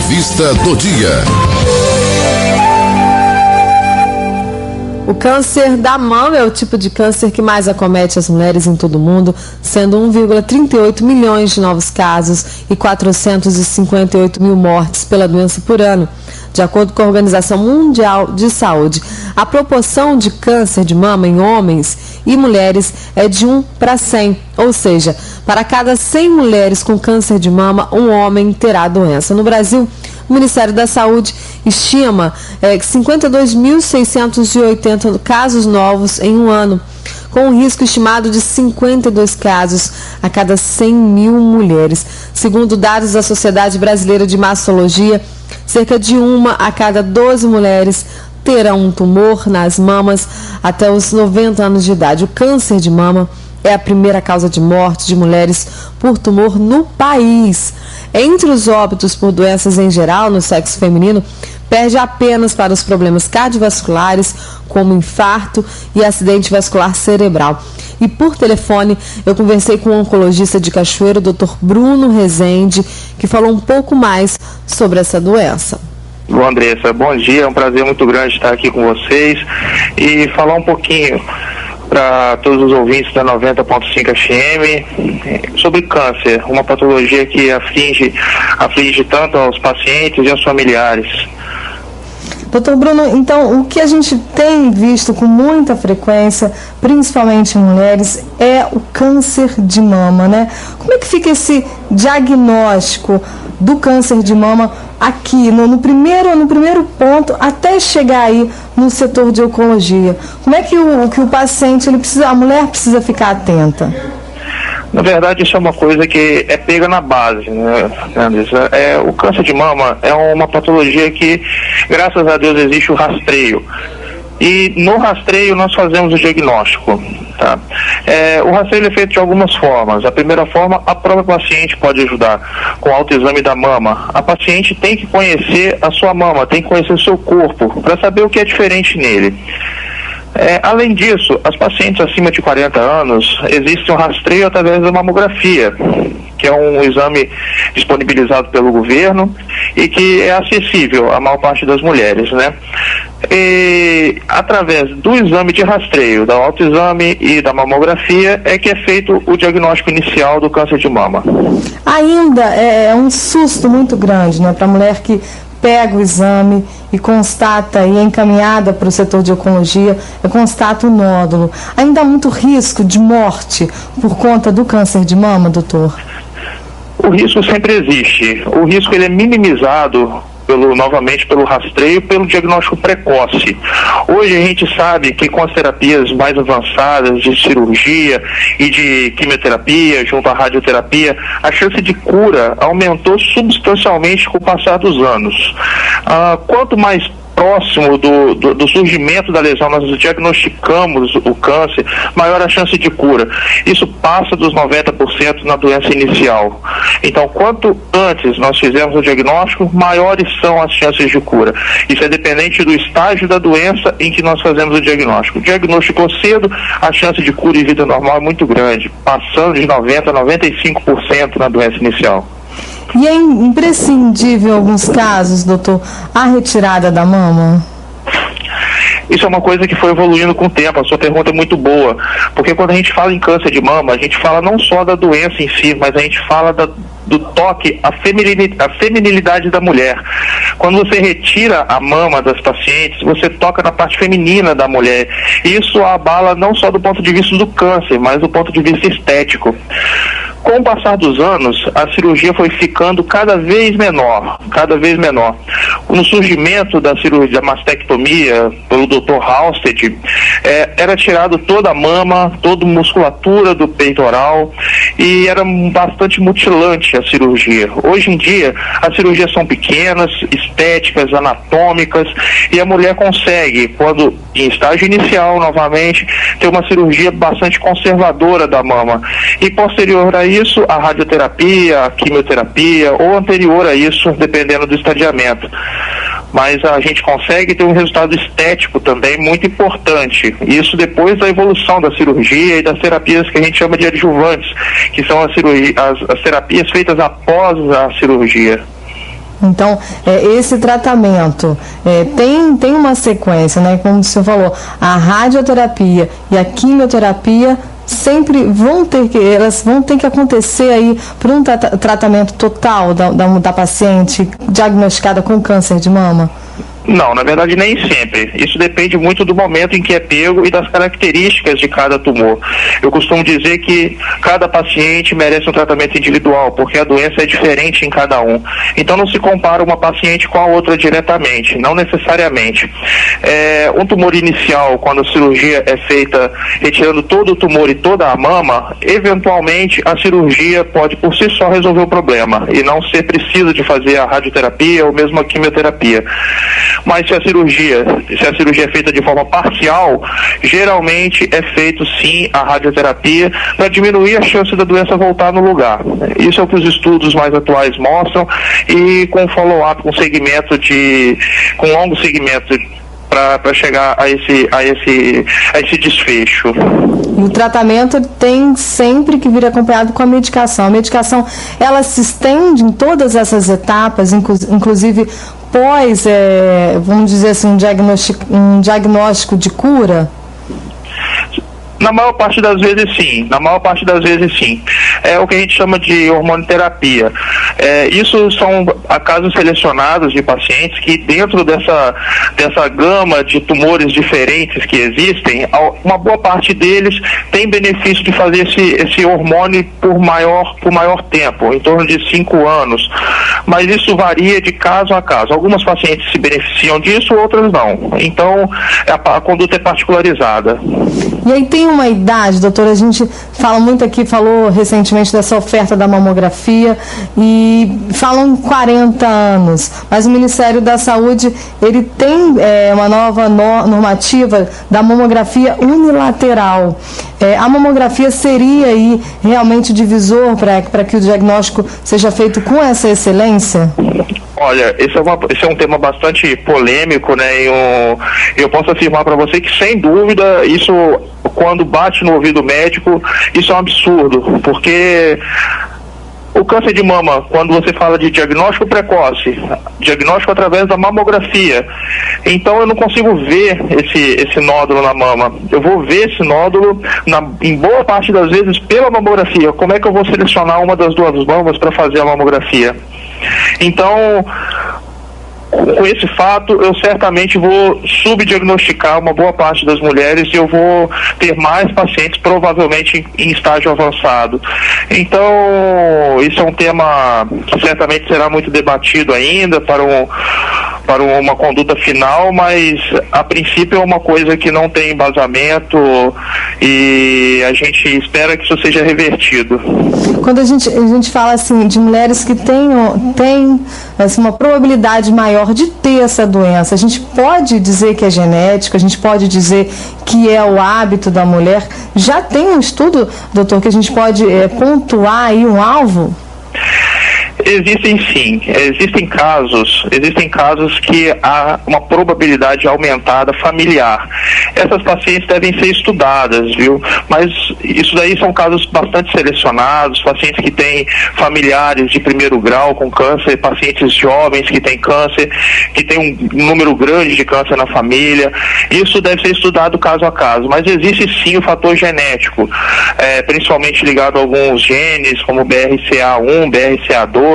Entrevista do dia. O câncer da mama é o tipo de câncer que mais acomete as mulheres em todo o mundo, sendo 1,38 milhões de novos casos e 458 mil mortes pela doença por ano. De acordo com a Organização Mundial de Saúde, a proporção de câncer de mama em homens e mulheres é de 1 para 100, ou seja, para cada 100 mulheres com câncer de mama, um homem terá a doença. No Brasil, o Ministério da Saúde estima que 52.680 casos novos em um ano, com um risco estimado de 52 casos a cada 100 mil mulheres. Segundo dados da Sociedade Brasileira de Mastologia, cerca de 1 a cada 12 mulheres terão um tumor nas mamas até os 90 anos de idade. O câncer de mama é a primeira causa de morte de mulheres por tumor no país. Entre os óbitos por doenças em geral no sexo feminino, perde apenas para os problemas cardiovasculares, como infarto e acidente vascular cerebral. E por telefone, eu conversei com o oncologista de Cachoeiro, Dr. Bruno Rezende, que falou um pouco mais sobre essa doença. Bom, Andressa, bom dia, é um prazer muito grande estar aqui com vocês e falar um pouquinho para todos os ouvintes da 90.5 FM sobre câncer, uma patologia que aflige tanto aos pacientes e aos familiares. Doutor Bruno, então o que a gente tem visto com muita frequência, principalmente em mulheres, é o câncer de mama, né? Como é que fica esse diagnóstico do câncer de mama aqui, no primeiro ponto, até chegar aí no setor de oncologia? Como é que o paciente, a mulher precisa ficar atenta? Na verdade, isso é uma coisa que é pega na base, né, Andressa? O câncer de mama é uma patologia que, graças a Deus, existe o rastreio. E no rastreio nós fazemos o diagnóstico. Tá? O rastreio é feito de algumas formas. A primeira forma, a própria paciente pode ajudar com o autoexame da mama. A paciente tem que conhecer a sua mama, tem que conhecer o seu corpo, para saber o que é diferente nele. Além disso, as pacientes acima de 40 anos, existe um rastreio através da mamografia, que é um exame disponibilizado pelo governo e que é acessível à maior parte das mulheres, né? E através do exame de rastreio, do autoexame e da mamografia é que é feito o diagnóstico inicial do câncer de mama. Ainda é um susto muito grande, né, para a mulher que pega o exame e constata e é encaminhada para o setor de oncologia, constata o nódulo. Ainda há muito risco de morte por conta do câncer de mama, doutor? O risco sempre existe. O risco ele é minimizado novamente pelo rastreio, pelo diagnóstico precoce. Hoje a gente sabe que com as terapias mais avançadas de cirurgia e de quimioterapia, junto à radioterapia, a chance de cura aumentou substancialmente com o passar dos anos. Quanto mais próximo do surgimento da lesão nós diagnosticamos o câncer, maior a chance de cura. Isso passa dos 90% na doença inicial. Então, quanto antes nós fizermos o diagnóstico, maiores são as chances de cura. Isso é dependente do estágio da doença em que nós fazemos o diagnóstico. Diagnosticou cedo, a chance de cura e vida normal é muito grande, passando de 90% a 95% na doença inicial. E é imprescindível em alguns casos, doutor, a retirada da mama? Isso é uma coisa que foi evoluindo com o tempo. A sua pergunta é muito boa, porque quando a gente fala em câncer de mama, a gente fala não só da doença em si, mas a gente fala do toque, a feminilidade da mulher. Quando você retira a mama das pacientes, você toca na parte feminina da mulher. Isso abala não só do ponto de vista do câncer, mas do ponto de vista estético. Com o passar dos anos, a cirurgia foi ficando cada vez menor. No surgimento da cirurgia, da mastectomia, pelo Dr. Halsted, era tirado toda a mama, toda a musculatura do peitoral e era bastante mutilante a cirurgia. Hoje em dia, as cirurgias são pequenas, estéticas, anatômicas, e a mulher consegue, quando em estágio inicial, novamente, ter uma cirurgia bastante conservadora da mama. E posterior a isso, a radioterapia, a quimioterapia, ou anterior a isso, dependendo do estadiamento. Mas a gente consegue ter um resultado estético também muito importante. Isso depois da evolução da cirurgia e das terapias que a gente chama de adjuvantes, que são as terapias feitas após a cirurgia. Então, esse tratamento tem uma sequência, né? Como o senhor falou, a radioterapia e a quimioterapia sempre elas vão ter que acontecer aí por um tratamento total da paciente diagnosticada com câncer de mama? Não, na verdade nem sempre. Isso depende muito do momento em que é pego e das características de cada tumor. Eu costumo dizer que cada paciente merece um tratamento individual, porque a doença é diferente em cada um. Então não se compara uma paciente com a outra diretamente, não necessariamente. Um tumor inicial, quando a cirurgia é feita retirando todo o tumor e toda a mama, eventualmente a cirurgia pode por si só resolver o problema e não ser preciso de fazer a radioterapia ou mesmo a quimioterapia. Mas se a cirurgia é feita de forma parcial, geralmente é feito sim a radioterapia para diminuir a chance da doença voltar no lugar. Isso é o que os estudos mais atuais mostram, e com follow-up, com longo segmento para chegar a esse desfecho. E o tratamento tem sempre que vir acompanhado com a medicação. A medicação, ela se estende em todas essas etapas, inclusive pós, vamos dizer assim, um diagnóstico de cura? Na maior parte das vezes sim. É o que a gente chama de hormonoterapia. Isso são casos selecionados de pacientes que, dentro dessa gama de tumores diferentes que existem, uma boa parte deles tem benefício de fazer esse hormônio por maior tempo, em torno de 5 anos. Mas isso varia de caso a caso. Algumas pacientes se beneficiam disso, outras não. Então, a conduta é particularizada. E aí tem uma idade, doutora, a gente falou recentemente dessa oferta da mamografia e falam em 40 anos, mas o Ministério da Saúde, ele tem uma nova normativa da mamografia unilateral. A mamografia seria aí realmente divisor para que o diagnóstico seja feito com essa excelência? Olha, esse é um tema bastante polêmico, né? Eu posso afirmar para você que, sem dúvida, isso, quando bate no ouvido médico, isso é um absurdo, porque o câncer de mama, quando você fala de diagnóstico precoce, diagnóstico através da mamografia, então eu não consigo ver esse nódulo na mama. Eu vou ver esse nódulo, em boa parte das vezes, pela mamografia. Como é que eu vou selecionar uma das duas mamas para fazer a mamografia? Então, com esse fato, eu certamente vou subdiagnosticar uma boa parte das mulheres e eu vou ter mais pacientes, provavelmente em estágio avançado. Então, isso é um tema que certamente será muito debatido ainda para uma conduta final, mas a princípio é uma coisa que não tem embasamento e a gente espera que isso seja revertido. Quando a gente fala assim de mulheres que têm assim, uma probabilidade maior de ter essa doença, a gente pode dizer que é genético, a gente pode dizer que é o hábito da mulher. Já tem um estudo, doutor, que a gente pode pontuar aí um alvo? Existem sim, existem casos que há uma probabilidade aumentada familiar. Essas pacientes devem ser estudadas, viu? Mas isso daí são casos bastante selecionados, pacientes que têm familiares de primeiro grau com câncer, pacientes jovens que têm câncer, que têm um número grande de câncer na família. Isso deve ser estudado caso a caso, mas existe sim o fator genético, principalmente ligado a alguns genes, como BRCA1, BRCA2,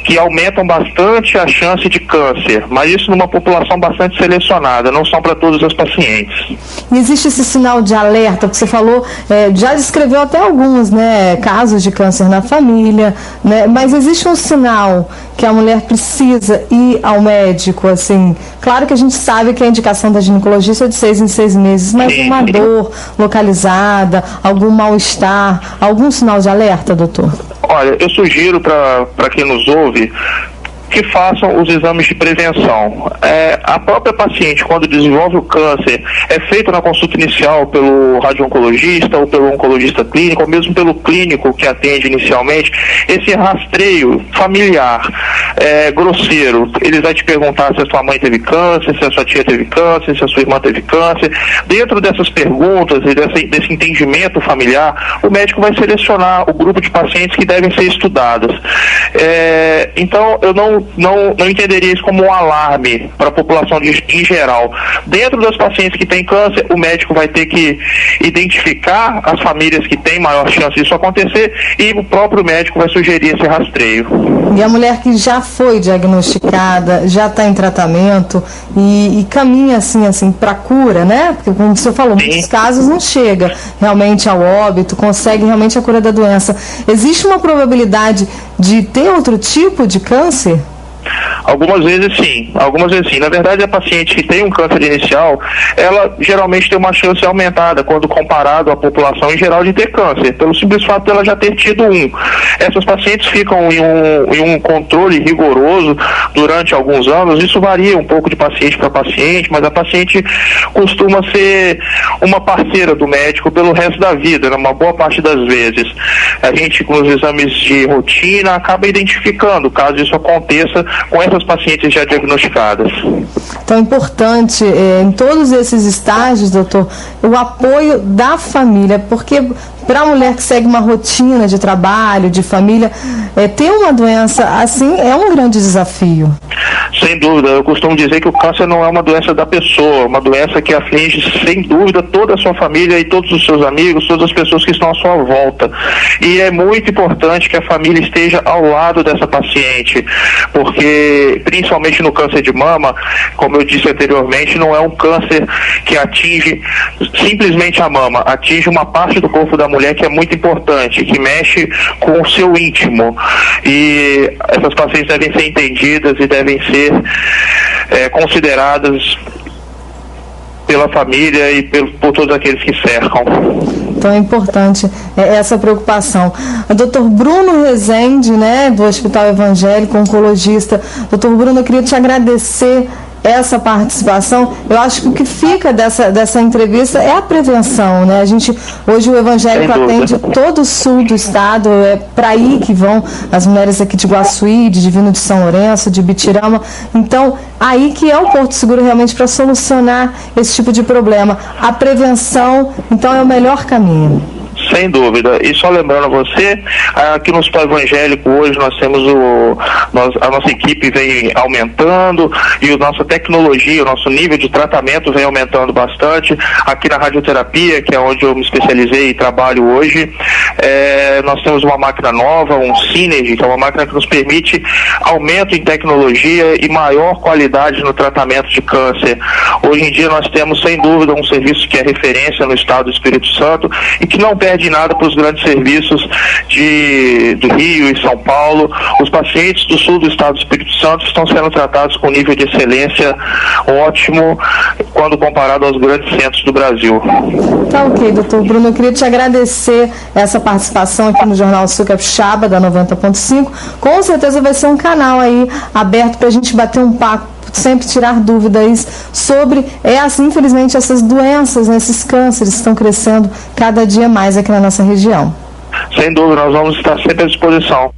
que aumentam bastante a chance de câncer, mas isso numa população bastante selecionada, não são para todas as pacientes. E existe esse sinal de alerta que você falou, já descreveu até alguns, né, casos de câncer na família, né, mas existe um sinal que a mulher precisa ir ao médico, assim, claro que a gente sabe que a indicação da ginecologista é de 6 em 6 meses, mas sim, uma sim. dor localizada, algum mal-estar, algum sinal de alerta, doutor? Olha, eu sugiro para quem nos ouve que façam os exames de prevenção. A própria paciente, quando desenvolve o câncer, é feito na consulta inicial pelo radio-oncologista ou pelo oncologista clínico, ou mesmo pelo clínico que atende inicialmente. Esse rastreio familiar grosseiro, ele vai te perguntar se a sua mãe teve câncer, se a sua tia teve câncer, se a sua irmã teve câncer. Dentro dessas perguntas e desse entendimento familiar, o médico vai selecionar o grupo de pacientes que devem ser estudadas. Então, eu não entenderia isso como um alarme para a população em geral. Dentro das pacientes que têm câncer, o médico vai ter que identificar as famílias que têm maior chance disso acontecer e o próprio médico vai sugerir esse rastreio. E a mulher que já foi diagnosticada, já está em tratamento e caminha assim para cura, né? Porque, como o senhor falou, Sim. muitos casos não chega realmente ao óbito, consegue realmente a cura da doença. Existe uma probabilidade de ter outro tipo de câncer? Algumas vezes sim. Na verdade, a paciente que tem um câncer inicial, ela geralmente tem uma chance aumentada quando comparado à população em geral de ter câncer, pelo simples fato dela já ter tido um. Essas pacientes ficam em um controle rigoroso durante alguns anos. Isso varia um pouco de paciente para paciente, mas a paciente costuma ser uma parceira do médico pelo resto da vida, uma boa parte das vezes. A gente, com os exames de rotina, acaba identificando, caso isso aconteça, com essas pacientes já diagnosticadas. Então é importante, em todos esses estágios, doutor, o apoio da família, porque para a mulher que segue uma rotina de trabalho, de família, ter uma doença assim é um grande desafio. Sem dúvida, eu costumo dizer que o câncer não é uma doença da pessoa, uma doença que aflige, sem dúvida, toda a sua família e todos os seus amigos, todas as pessoas que estão à sua volta. E é muito importante que a família esteja ao lado dessa paciente, porque, principalmente no câncer de mama, como eu disse anteriormente, não é um câncer que atinge simplesmente a mama, atinge uma parte do corpo da mulher que é muito importante, que mexe com o seu íntimo. E essas pacientes devem ser entendidas e devem ser consideradas pela família e por todos aqueles que cercam. Então é importante essa preocupação. O Dr. Bruno Rezende, do Hospital Evangélico, oncologista. Dr. Bruno, eu queria te agradecer essa participação. Eu acho que o que fica dessa entrevista é a prevenção, A gente, hoje o Evangélico atende todo o sul do estado, é para aí que vão as mulheres aqui de Guaçuí, de Divino de São Lourenço, de Bitirama. Então, aí que é o Porto Seguro realmente para solucionar esse tipo de problema. A prevenção, então, é o melhor caminho. Sem dúvida. E só lembrando a você, aqui no Hospital Evangélico hoje nós temos a nossa equipe vem aumentando e a nossa tecnologia, o nosso nível de tratamento vem aumentando bastante. Aqui na radioterapia, que é onde eu me especializei e trabalho hoje, nós temos uma máquina nova, um Synergy, que é uma máquina que nos permite aumento em tecnologia e maior qualidade no tratamento de câncer. Hoje em dia nós temos, sem dúvida, um serviço que é referência no estado do Espírito Santo e que não perde nada para os grandes serviços do Rio e São Paulo. Os pacientes do sul do estado do Espírito Santo estão sendo tratados com nível de excelência ótimo quando comparado aos grandes centros do Brasil. Tá ok, doutor Bruno, eu queria te agradecer essa participação aqui no Jornal Sul Capixaba, da 90.5. Com certeza vai ser um canal aí aberto para a gente bater um papo, sempre tirar dúvidas sobre, infelizmente, essas doenças, esses cânceres estão crescendo cada dia mais aqui na nossa região. Sem dúvida, nós vamos estar sempre à disposição.